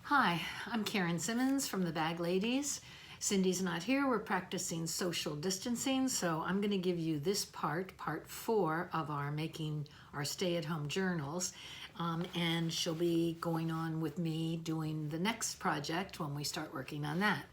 Hi, I'm Karen Simmons from the Bag Ladies. Cindy's not here. We're practicing social distancing, so I'm going to give you this part 4 of our making our stay-at-home journals, and she'll be going on with me doing the next project when we start working on that.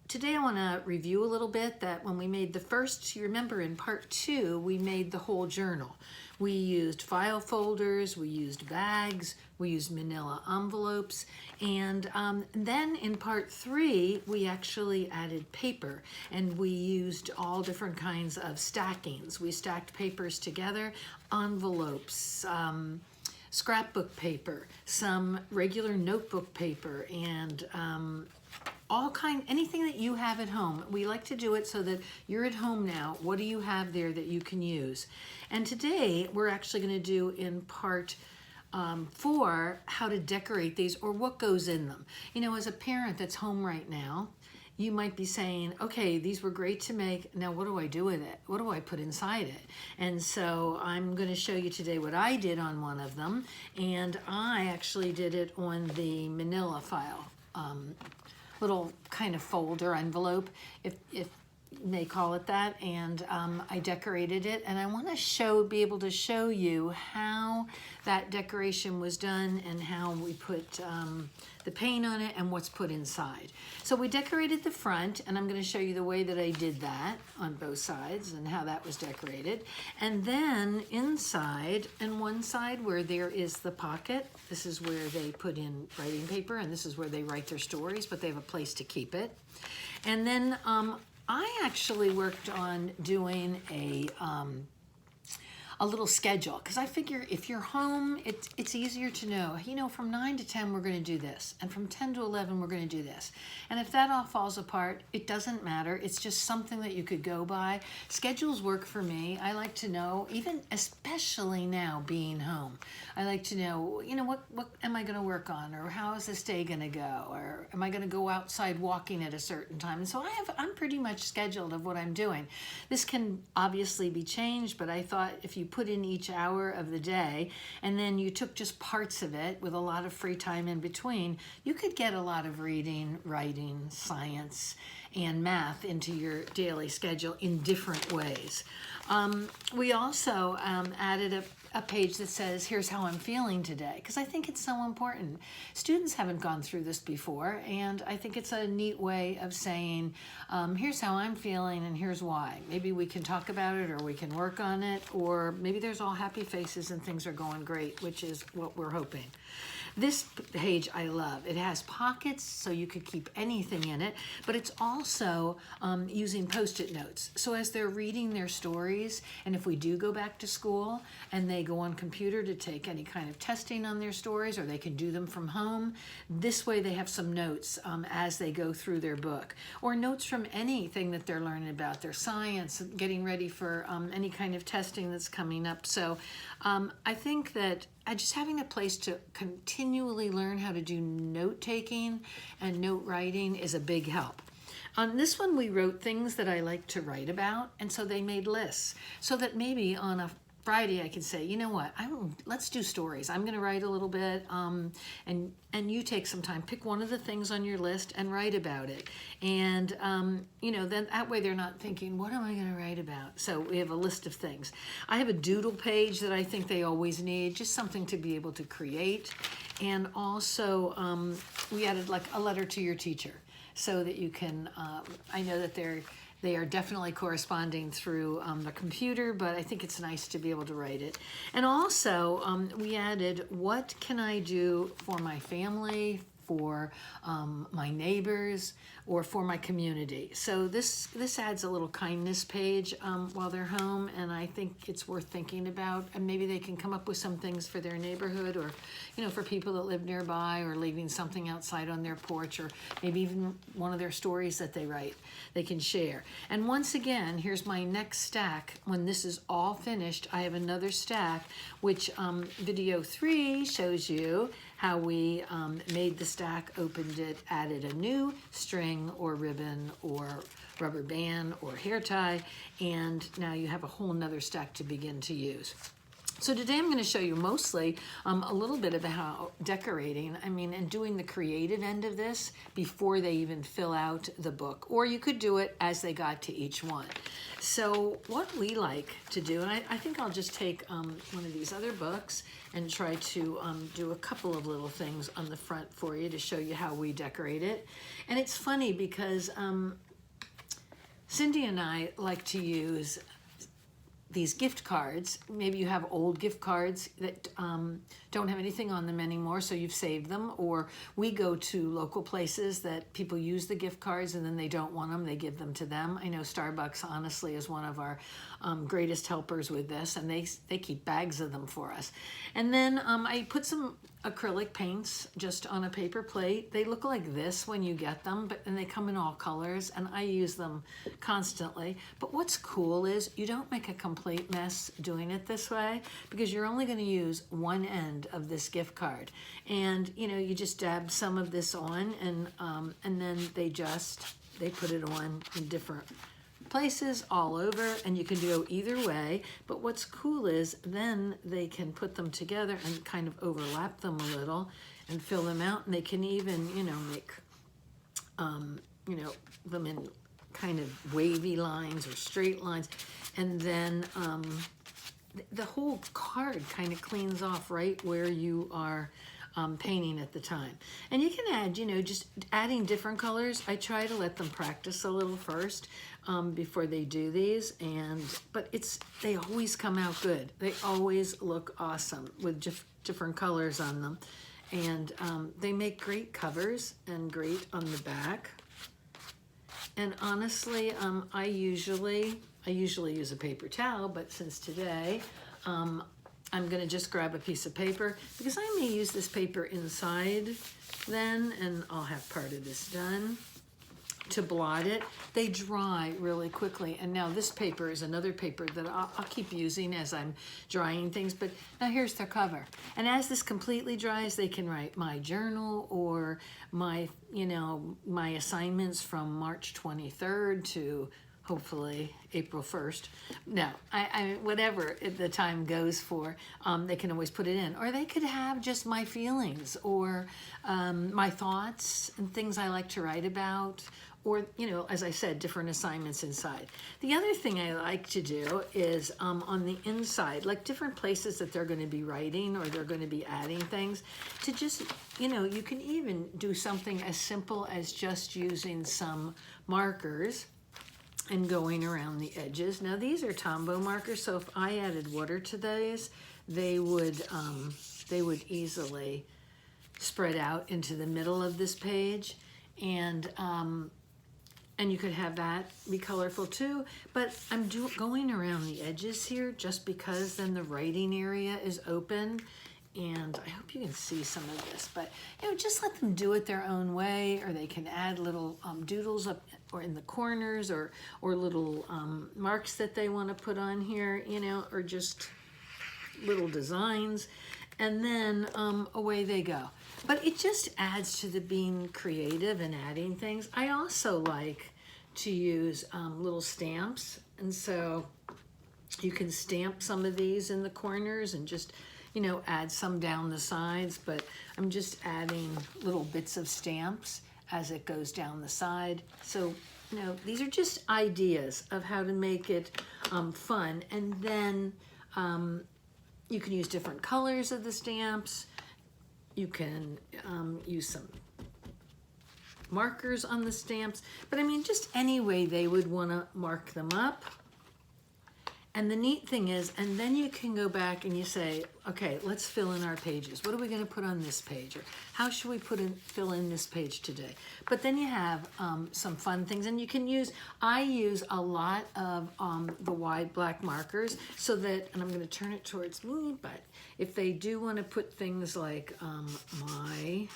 Today I want to review a little bit that when we made the first, you remember in part 2, we made the whole journal. We used file folders, we used bags, we used manila envelopes, and then in part 3, we actually added paper, and we used all different kinds of stackings. We stacked papers together, envelopes, scrapbook paper, some regular notebook paper, and anything that you have at home. We like to do it so that you're at home now. What do you have there that you can use? And today we're actually going to do in part 4 how to decorate these or what goes in them. You know, as a parent that's home right now, you might be saying, okay, these were great to make. Now what do I do with it? What do I put inside it? And so I'm going to show you today what I did on one of them. And I actually did it on the manila file. Little kind of folder envelope, if they call it that, and I decorated it, and I want to be able to show you how that decoration was done and how we put the paint on it and what's put inside. So we decorated the front, and I'm going to show you the way that I did that on both sides and how that was decorated. And then inside, and one side where there is the pocket, this is where they put in writing paper, and this is where they write their stories, but they have a place to keep it. And then I actually worked on doing a little schedule, because I figure if you're home, it's easier to know, you know, from 9 to 10 we're going to do this, and from 10 to 11 we're going to do this. And if that all falls apart, it doesn't matter. It's just something that you could go by. Schedules work for me. I like to know, even especially now being home, I like to know, you know, what am I going to work on, or how is this day going to go, or am I going to go outside walking at a certain time? And so I'm pretty much scheduled of what I'm doing. This can obviously be changed, but I thought if you put in each hour of the day and then you took just parts of it with a lot of free time in between, you could get a lot of reading, writing, science, and math into your daily schedule in different ways. We also added a page that says, here's how I'm feeling today, because I think it's so important. Students haven't gone through this before, and I think it's a neat way of saying, here's how I'm feeling and here's why. Maybe we can talk about it, or we can work on it, or maybe there's all happy faces and things are going great, which is what we're hoping. This page I love. It has pockets so you could keep anything in it, but it's also using Post-it notes. So as they're reading their stories, and if we do go back to school and they go on computer to take any kind of testing on their stories, or they can do them from home, this way they have some notes as they go through their book, or notes from anything that they're learning about, their science, getting ready for any kind of testing that's coming up. So I think that just having a place to continually learn how to do note-taking and note writing is a big help. On this one, we wrote things that I like to write about, and so they made lists, so that maybe on a Friday I could say, you know what, let's do stories. I'm going to write a little bit, and you take some time, pick one of the things on your list and write about it. And you know, then that way they're not thinking, what am I going to write about? So we have a list of things. I have a doodle page that I think they always need, just something to be able to create. And also we added like a letter to your teacher, so that you can, I know that they are definitely corresponding through the computer, but I think it's nice to be able to write it. And also, we added, what can I do for my family, for my neighbors, or for my community? So this adds a little kindness page while they're home, and I think it's worth thinking about. And maybe they can come up with some things for their neighborhood, or you know, for people that live nearby, or leaving something outside on their porch, or maybe even one of their stories that they write they can share. And once again, here's my next stack. When this is all finished, I have another stack, which video 3 shows you how we made the stack, opened it, added a new string or ribbon or rubber band or hair tie, and now you have a whole nother stack to begin to use. So today I'm going to show you mostly a little bit about how decorating, and doing the creative end of this before they even fill out the book. Or you could do it as they got to each one. So what we like to do, and I think I'll just take one of these other books and try to do a couple of little things on the front for you to show you how we decorate it. And it's funny because Cindy and I like to use these gift cards. Maybe you have old gift cards that don't have anything on them anymore, so you've saved them, or we go to local places that people use the gift cards and then they don't want them, they give them to them. I know Starbucks honestly is one of our greatest helpers with this, and they keep bags of them for us. And then I put some acrylic paints just on a paper plate. They look like this when you get them, and they come in all colors, and I use them constantly. But what's cool is you don't make a complete mess doing it this way, because you're only going to use one end of this gift card. And you just dab some of this on, and then they put it on in different places all over, and you can go either way. But what's cool is then they can put them together and kind of overlap them a little and fill them out, and they can even make them in kind of wavy lines or straight lines, and then the whole card kind of cleans off right where you are painting at the time. And you can add, just adding different colors. I try to let them practice a little first before they do these, but they always come out good. They always look awesome with different colors on them, and they make great covers and great on the back. And honestly, I usually use a paper towel, but since today, I'm going to just grab a piece of paper, because I may use this paper inside then, and I'll have part of this done to blot it. They dry really quickly, and now this paper is another paper that I'll keep using as I'm drying things. But now here's their cover, and as this completely dries, they can write my journal or my my assignments from March 23rd to hopefully April 1st. No, whatever the time goes for, they can always put it in. Or they could have just my feelings, or my thoughts and things I like to write about, or, as I said, different assignments inside. The other thing I like to do is on the inside, like different places that they're going to be writing or they're going to be adding things, to just, you can even do something as simple as just using some markers and going around the edges. Now these are Tombow markers, so if I added water to these, they would easily spread out into the middle of this page, and you could have that be colorful too. But I'm going around the edges here just because then the writing area is open. And I hope you can see some of this, but just let them do it their own way, or they can add little doodles up or in the corners, or little marks that they want to put on here, or just little designs, and then away they go. But it just adds to the being creative and adding things. I also like to use little stamps, and so you can stamp some of these in the corners and just add some down the sides, but I'm just adding little bits of stamps as it goes down the side. So, these are just ideas of how to make it fun. And then you can use different colors of the stamps. You can use some markers on the stamps, but just any way they would want to mark them up. And the neat thing is, and then you can go back and you say, okay, let's fill in our pages. What are we going to put on this page? Or how should we fill in this page today? But then you have some fun things, and I use a lot of the wide black markers, so that, and I'm going to turn it towards me, but if they do want to put things like my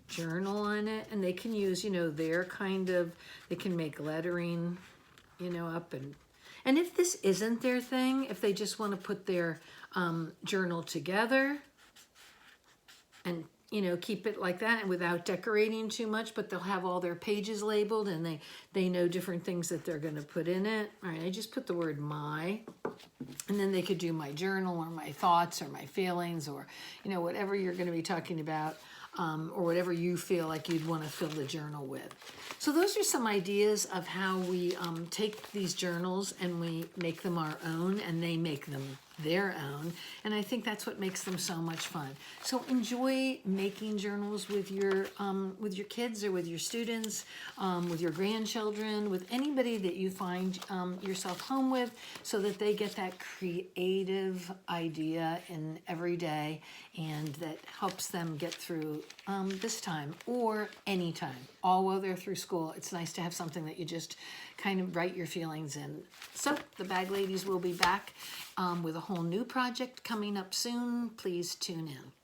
journal on it, and they can use, their kind of, they can make lettering, up, and if this isn't their thing, if they just want to put their journal together and you know, keep it like that and without decorating too much, but they'll have all their pages labeled and they know different things that they're going to put in it. All right, I just put the word my, and then they could do my journal or my thoughts or my feelings or, you know, whatever you're going to be talking about, or whatever you feel like you'd want to fill the journal with. So those are some ideas of how we take these journals and we make them our own and they make them their own. And I think that's what makes them so much fun. So enjoy making journals with your kids or with your students, with your grandchildren, with anybody that you find yourself home with, so that they get that creative idea in every day, and that helps them get through this time or any time, all while they're through school. It's nice to have something that you just kind of write your feelings in. So the Bag Ladies will be back with a whole new project coming up soon. Please tune in.